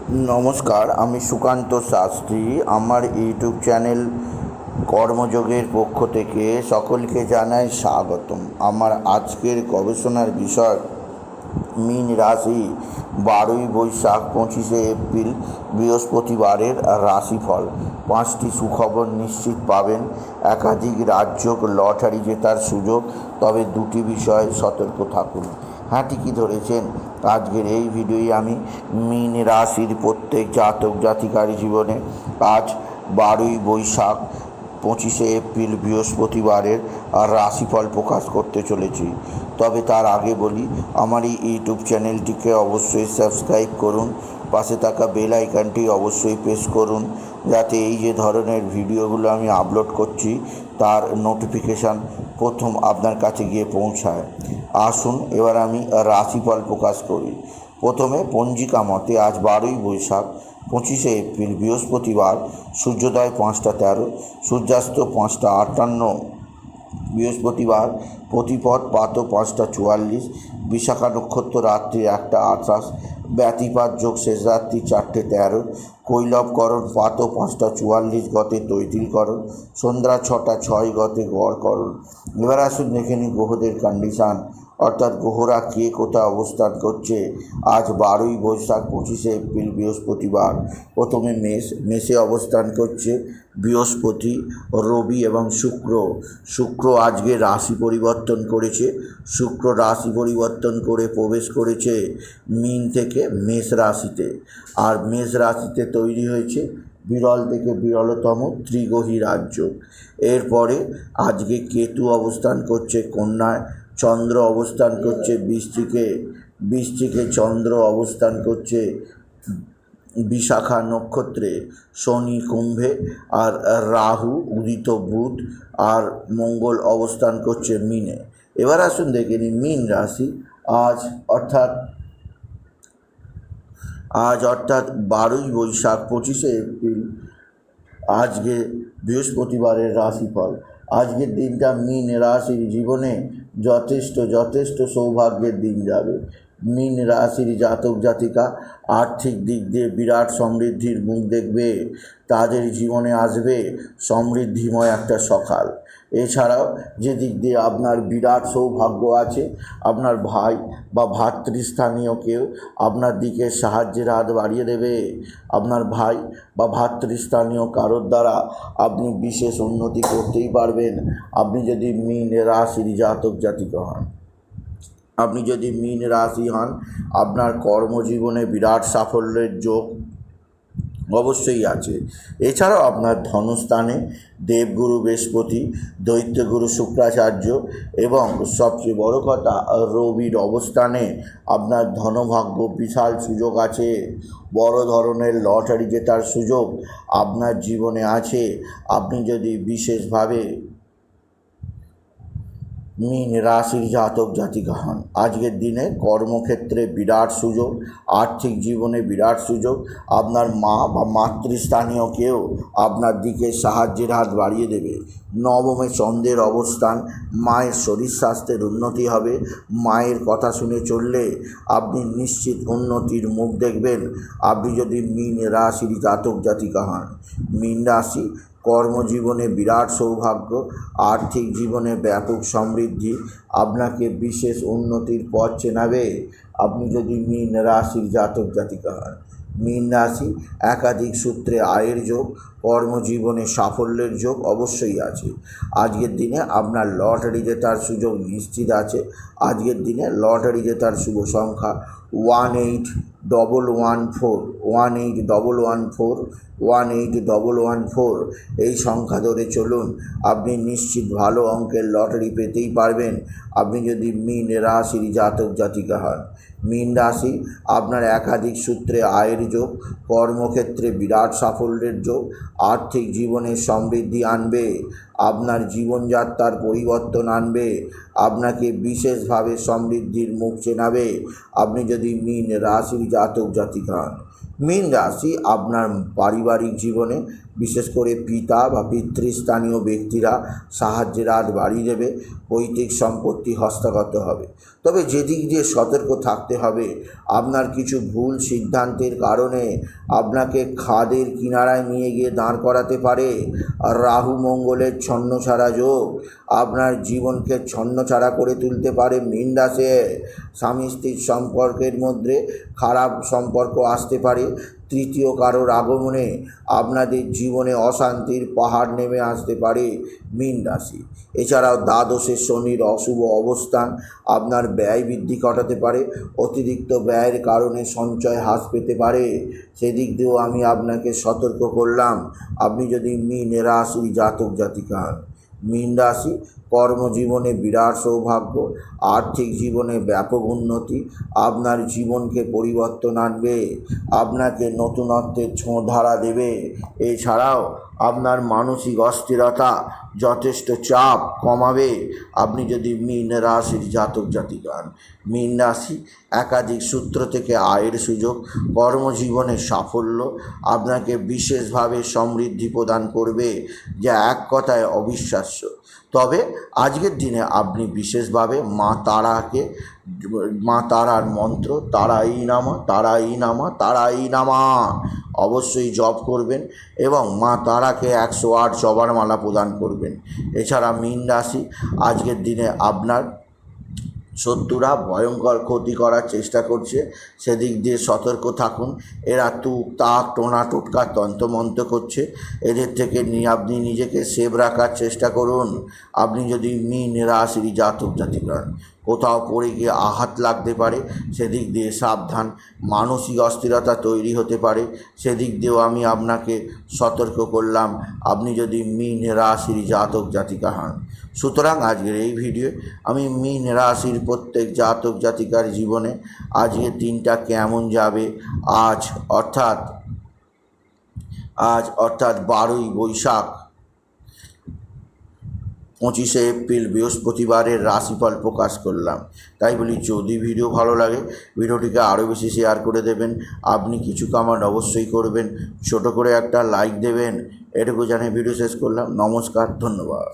নমস্কার, আমি সুকান্ত শাস্ত্রী। আমার ইউটিউব চ্যানেল কর্মযোগের পক্ষ থেকে সকলকে জানাই স্বাগতম। আমার আজকের গবেষণার বিষয় মীন রাশি, 12 বৈশাখ 25 এপ্রিল বৃহস্পতিবারের রাশিফল। 5টি সুখবর নিশ্চিত পাবেন। একাধিক রাজ্য লটারি জেতার সুযোগ, তবে 2টি বিষয়ে সতর্ক থাকুন। হ্যাঁ, ঠিকই ধরেছেন। আজকের এই ভিডিওয় আমি মীন রাশির প্রত্যেক জাতক জাতিকার জীবনে আজ 12 বৈশাখ 25 এপ্রিল বৃহস্পতিবারের রাশিফল প্রকাশ করতে চলেছি। তবে তার আগে বলি, আমার এই ইউটিউব চ্যানেলটিকে অবশ্যই সাবস্ক্রাইব করুন, পাশে থাকা বেল আইকনটি অবশ্যই প্রেস করুন, যাতে এই যে ধরনের ভিডিওগুলো আমি আপলোড করছি তার নোটিফিকেশান প্রথম আপনার কাছে গিয়ে পৌঁছায়। আসুন এবার আমি রাশিফল প্রকাশ করি। প্রথমে পঞ্জিকা মতে আজ 12 বৈশাখ 25 এপ্রিল বৃহস্পতিবার, সূর্যোদয় 5টা 13, সূর্যাস্ত 5টা 58, বৃহস্পতিবার প্রতিপদ প্রাত 5টা 44, বিশাখা নক্ষত্র রাত্রি 1টা 28, ব্যতিপাত যোগ শেষ রাত্রি 4টে 13, কৈলবকরণ প্রাত 5টা 44 গতে তৈতিলকরণ, সন্ধ্যা 6টা 6 গতে গড়করণ। এবার আসুন দেখে নিই গ্রহদের কন্ডিশান, অর্থাৎ গ্রহরা কে কোথায় অবস্থান করছে আজ 12 বৈশাখ 25 এপ্রিল বৃহস্পতিবার। প্রথমে মেষে অবস্থান করছে বৃহস্পতি, রবি এবং শুক্র আজকে রাশি পরিবর্তন করেছে। শুক্র রাশি পরিবর্তন করে প্রবেশ করেছে মীন থেকে মেষ রাশিতে, আর মেষ রাশিতে তৈরি হয়েছে বিরল থেকে বিরলতম ত্রিগ্রহী রাজ্য। এরপরে আজকে কেতু অবস্থান করছে কন্যায়, চন্দ্র অবস্থান করছে বৃশ্চিকে চন্দ্র অবস্থান করছে বিশাখা নক্ষত্রে, শনি কুম্ভে, আর রাহু উদিত বুধ, আর মঙ্গল অবস্থান করছে মীনে। এবার আসুন দেখে নিই মীন রাশি আজ অর্থাৎ 12 বৈশাখ 25 এপ্রিল আজকে বৃহস্পতিবারের রাশিফল। আজকের দিনটা মীন রাশির জীবনে যথেষ্ট সৌভাগ্যের দিন যাবে। মীন রাশির জাতক জাতিকা আর্থিক দিক দিয়ে বিরাট সমৃদ্ধির মুখ দেখবে। তাদের জীবনে আসবে সমৃদ্ধিময় একটা সকাল। এছাড়াও যে দিক দিয়ে আপনার বিরাট সৌভাগ্য আছে, আপনার ভাই বা ভাতৃস্থানীয় কেউ আপনার দিকে সাহায্যের হাত বাড়িয়ে দেবে। আপনার ভাই বা ভাতৃস্থানীয় কারোর দ্বারা আপনি বিশেষ উন্নতি করতেই পারবেন, আপনি যদি মীন রাশির জাতক জাতিকা হন। আপনি যদি মীন রাশি হন, আপনার কর্মজীবনে বিরাট সাফল্যের যোগ অবশ্যই আছে। এছাড়াও আপনার ধনস্থানে দেবগুরু বৃহস্পতি, দৈত্যগুরু শুক্রাচার্য এবং সবচেয়ে বড় কথা রবির অবস্থানে আপনার ধনভাগ্য বিশাল সুযোগ আছে। বড় ধরনের লটারি জেতার সুযোগ আপনার জীবনে আছে। আপনি যদি বিশেষভাবে মীন রাশির জাতক জাতিকা হন, আজকের দিনে কর্মক্ষেত্রে বিরাট সুযোগ, আর্থিক জীবনে বিরাট সুযোগ। আপনার মা বা মাতৃস্থানীয় কেউ আপনার দিকে সাহায্যের হাত বাড়িয়ে দেবে। নবমে চন্দ্রের অবস্থান, মায়ের শরীর স্বাস্থ্যের উন্নতি হবে। মায়ের কথা শুনে চললে আপনি নিশ্চিত উন্নতির মুখ দেখবেন, আপনি যদি মীন রাশির জাতক জাতিকা হন। মীন রাশি কর্মজীবনে বিরাট সৌভাগ্য, আর্থিক জীবনে ব্যাপক সমৃদ্ধি, আপনাকে বিশেষ উন্নতির পথ চেনাবে আপনি যদি মীন রাশির জাতক জাতিকা হন। মীন রাশি একাধিক সূত্রে আয়ের যোগ, কর্মজীবনে সাফল্যের যোগ অবশ্যই আছে। আজকের দিনে আপনার লটারি জেতার সুযোগ নিশ্চিত আছে। আজকের দিনে লটারি জেতার শুভ সংখ্যা 18114, 18114, 18114। এই সংখ্যা ধরে চলুন, আপনি নিশ্চিত ভালো অঙ্কের লটারি পেতেই পারবেন আপনি যদি মীন রাশির জাতক জাতিকা হন। মীন রাশি আপনার একাধিক সূত্রে আয়ের যোগ, কর্মক্ষেত্রে বিরাট সাফল্যের যোগ, আর্থিক জীবনে সমৃদ্ধি আনবে, আপনার জীবনযাত্রার পরিবর্তন আনবে, আপনাকে বিশেষভাবে সমৃদ্ধির মুখ চেনাবে আপনি যদি মীন রাশির জাতক জাতিকা হন। মীন রাশি আপনার পারিবারিক জীবনে বিশেষ করে পিতা বা পিতৃস্থানীয় ব্যক্তিরা সাহায্যের হাত বাড়িয়ে দেবে, পৈতৃক সম্পত্তি হস্তগত হবে। তবে যেদিক দিয়ে সতর্ক থাকতে হবে, আপনার কিছু ভুল সিদ্ধান্তের কারণে আপনাকে খাদের কিনারায় নিয়ে গিয়ে দাঁড় করাতে পারে। আর রাহু মঙ্গলের ছন্নছাড়া যোগ আপনার জীবনকে ছন্নছাড়া করে তুলতে পারে। মীন রাশি স্বামী স্ত্রীর সম্পর্কের মধ্যে খারাপ সম্পর্ক আসতে পারে। তৃতীয় কারোর আগমনে আপনাদের জীবনে অশান্তির পাহাড় নেমে আসতে পারে মীন রাশি। এছাড়াও দ্বাদশে শনির অশুভ অবস্থান আপনার ব্যয় বৃদ্ধি ঘটাতে পারে। অতিরিক্ত ব্যয়ের কারণে সঞ্চয় হ্রাস পেতে পারে, সেদিক দিয়েও আমি আপনাকে সতর্ক করলাম। আপনি যদি মীন রাশির জাতক জাতিকা হন, মীন রাশি কর্মজীবনে বিরাট সৌভাগ্য, আর্থিক জীবনে ব্যাপক উন্নতি আপনার জীবনকে পরিবর্তন আনবে, আপনাকে নতুনত্বের ছোঁয়াধারা দেবে। এছাড়াও আপনার মানসিক অস্থিরতা যথেষ্ট চাপ কমাবে আপনি যদি মীন রাশির জাতক জাতিকা হন। মীন রাশি একাধিক সূত্র থেকে আয়ের সুযোগ, কর্মজীবনে সাফল্য আপনাকে বিশেষভাবে সমৃদ্ধি প্রদান করবে, যা এক কথায় অবিশ্বাস্য। তবে আজকের দিনে আপনি বিশেষভাবে মা তারার মন্ত্র তারাই নামা তারাই নামা তারাই নামা অবশ্যই জপ করবেন এবং মা তারাকে 108 জবার মালা প্রদান করবেন। এছাড়া মীন রাশি আজকের দিনে আপনার শত্রুরা ভয়ঙ্কর ক্ষতি করার চেষ্টা করছে, সেদিক দিয়ে সতর্ক থাকুন। এরা তুক তাক টোনা টোটকা তন্ত্রমন্ত্র করছে, এদের থেকে আপনি নিজেকে সেভ রাখার চেষ্টা করুন। আপনি যদি মীন রাশির জাতক জাতিকা হন, কোথাও পড়ে গিয়ে আঘাত লাগতে পারে, সেদিক দিয়ে সাবধান। মানসিক অস্থিরতা তৈরি হতে পারে, সেদিক দিয়েও আমি আপনাকে সতর্ক করলাম আপনি যদি মীন রাশির জাতক জাতিকা হন। সুতরাং আজকের এই ভিডিও আমি মীন রাশির প্রত্যেক জাতক জাতিকার জীবনে আজকের দিনটা কেমন যাবে, আজ অর্থাৎ 12ই বৈশাখ 25শে এপ্রিল বৃহস্পতিবারের রাশিফল প্রকাশ করলাম। তাই বলি, যদি ভিডিও ভালো লাগে ভিডিওটিকে আরও বেশি শেয়ার করে দেবেন। আপনি কিছু কমেন্ট অবশ্যই করবেন, ছোট করে একটা লাইক দেবেন। এটুকু জানিয়ে ভিডিও শেষ করলাম। নমস্কার, ধন্যবাদ।